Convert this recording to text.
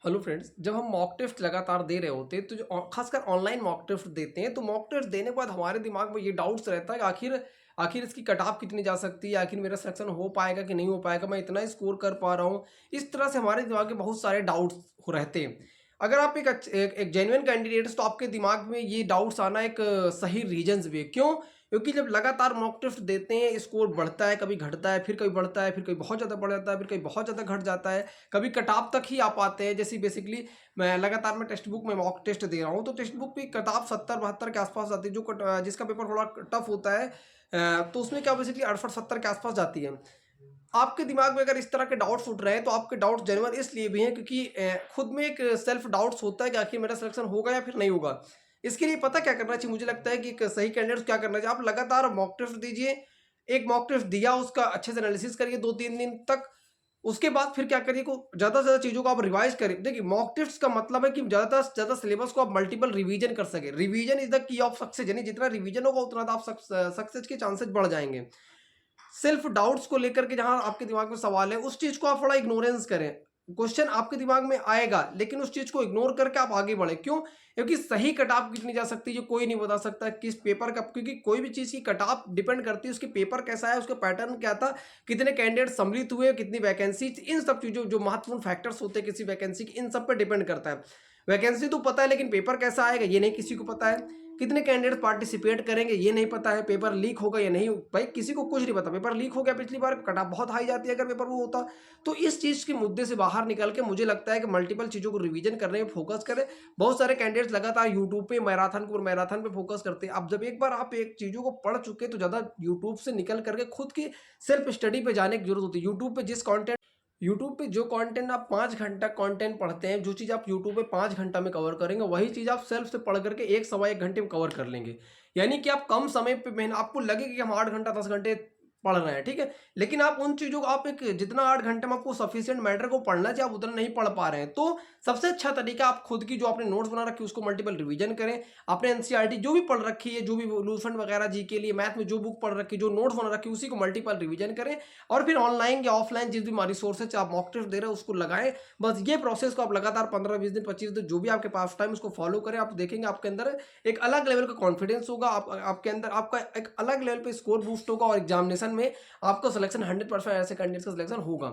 Hello friends, जब हम mock test लगातार दे रहे होते हैं तो जो खासकर ऑनलाइन मॉक टेस्ट देते हैं तो मॉक टेस्ट देने के बाद हमारे दिमाग में ये डाउट्स रहता है कि आखिर आखिर इसकी कट ऑफ कितनी जा सकती है, आखिर मेरा सिलेक्शन हो पाएगा कि नहीं हो पाएगा, मैं इतना स्कोर कर पा रहा हूँ। इस तरह से हमारे दिमाग में बहुत सारे डाउट्स रहते हैं। अगर आप एक जेन्युइन कैंडिडेट तो आपके दिमाग में ये डाउट्स आना एक सही रीजंस भी है। क्यों? क्योंकि जब लगातार मॉक टेस्ट देते हैं स्कोर बढ़ता है, कभी घटता है, फिर कभी बढ़ता है, फिर कभी बहुत ज़्यादा बढ़ जाता है, फिर कभी बहुत ज़्यादा घट जाता है, कभी कट-ऑफ तक ही आ पाते हैं। जैसे बेसिकली मैं टेक्स्ट बुक में मॉक टेस्ट दे रहा हूँ, तो टेक्स्ट बुक पे कट-ऑफ 70-72 के आसपास आती है, जिसका पेपर थोड़ा टफ होता है। तो उसमें क्या बेसिकली 68-70 के आसपास जाती है। आपके दिमाग में अगर इस तरह के डाउट्स उठ रहे हैं, तो आपके डाउट्स जेन्युइन इसलिए भी हैं क्योंकि खुद में एक सेल्फ डाउट्स होता है कि आखिर मेरा सिलेक्शन होगा या फिर नहीं होगा। इसके लिए पता क्या करना चाहिए, मुझे लगता है कि एक सही कैंडिडेट क्या करना चाहिए, आप लगातार मॉक टेस्ट दीजिए। एक मॉक टेस्ट दिया, उसका अच्छे से एनालिसिस करिए 2-3 दिन तक। उसके बाद फिर क्या करिए को ज़्यादा से ज़्यादा चीज़ों को आप रिवाइज़ करें। देखिए मॉक टेस्ट का मतलब है कि ज़्यादा से ज़्यादा सिलेबस को आप मल्टीपल रिवीजन कर सकें। Revision is the key of success, यानी जितना रिवीजन होगा उतना आप सक्सेस के चांसेस बढ़ जाएँगे। सेल्फ डाउट्स को लेकर के जहां आपके दिमाग में सवाल है, उस चीज को आप थोड़ा इग्नोरेंस करें। क्वेश्चन आपके दिमाग में आएगा, लेकिन उस चीज को इग्नोर करके आप आगे बढ़े। क्यों? क्योंकि सही कट ऑफ कितनी जा सकती है ये कोई नहीं बता सकता, किस पेपर का, क्योंकि कोई भी चीज की कट ऑफ डिपेंड करती है उसके पेपर कैसा है, उसका पैटर्न क्या था, कितने कैंडिडेट सम्मिलित हुए, कितनी वैकेंसी, इन सब चीजों जो महत्वपूर्ण फैक्टर्स होते हैं किसी वैकेंसी के, इन सब पर डिपेंड करता है। वैकेंसी तो पता है, लेकिन पेपर कैसा आएगा ये नहीं किसी को पता है। कितने कैंडिडेट पार्टिसिपेट करेंगे ये नहीं पता है। पेपर लीक होगा या नहीं, भाई किसी को कुछ नहीं पता। पेपर लीक हो गया पिछली बार, कट ऑफ बहुत हाई जाती है अगर पेपर वो होता। तो इस चीज़ के मुद्दे से बाहर निकल के मुझे लगता है कि मल्टीपल चीज़ों को रिवीजन करने में फोकस करें। बहुत सारे कैंडिडेट्स लगातार यूट्यूब पे मैराथन पे फोकस करते हैं। अब जब एक बार आप एक चीज़ों को पढ़ चुके तो ज़्यादा यूट्यूब से निकल करके खुद की सेल्फ स्टडी पे जाने की जरूरत होती है। यूट्यूब पे जो कंटेंट आप 5 घंटा कंटेंट पढ़ते हैं, जो चीज़ आप यूट्यूब पे 5 घंटा में कवर करेंगे, वही चीज़ आप सेल्फ से पढ़ करके 1 सवा 1 घंटे में कवर कर लेंगे। यानी कि आप कम समय पे मेहनत, आपको लगेगा कि हम 8 घंटा 10 घंटे पढ़ रहे हैं, ठीक है? लेकिन आप उन चीज़ों को आप एक जितना 8 घंटे में आपको सफिशिएंट मैटर को पढ़ना चाहिए, आप उतना नहीं पढ़ पा रहे हैं। तो सबसे अच्छा तरीका, आप खुद की जो आपने नोट्स बना रखी है उसको मल्टीपल रिवीजन करें। आपने एनसीईआरटी जो भी पढ़ रखी है, जो भी लूसेंट वगैरह जी के लिए मैथ में जो बुक पढ़ रखी है, जो नोट्स बना रखी है, उसी को मल्टीपल रिवीजन करें। और फिर ऑनलाइन या ऑफलाइन जिस भी हमारी सोर्सेज आप मॉक टेस्ट दे रहे हैं उसको लगाएं। बस ये प्रोसेस को आप लगातार 15-20 दिन 25 दिन जो भी आपके पास टाइम उसको फॉलो करें। आप देखेंगे आपके अंदर एक अलग लेवल का कॉन्फिडेंस होगा, आपके अंदर आपका एक अलग लेवल पे स्कोर बूस्ट होगा और एग्जामिनेशन में आपका सिलेक्शन 100% ऐसे कैंडिडेट्स का सिलेक्शन होगा।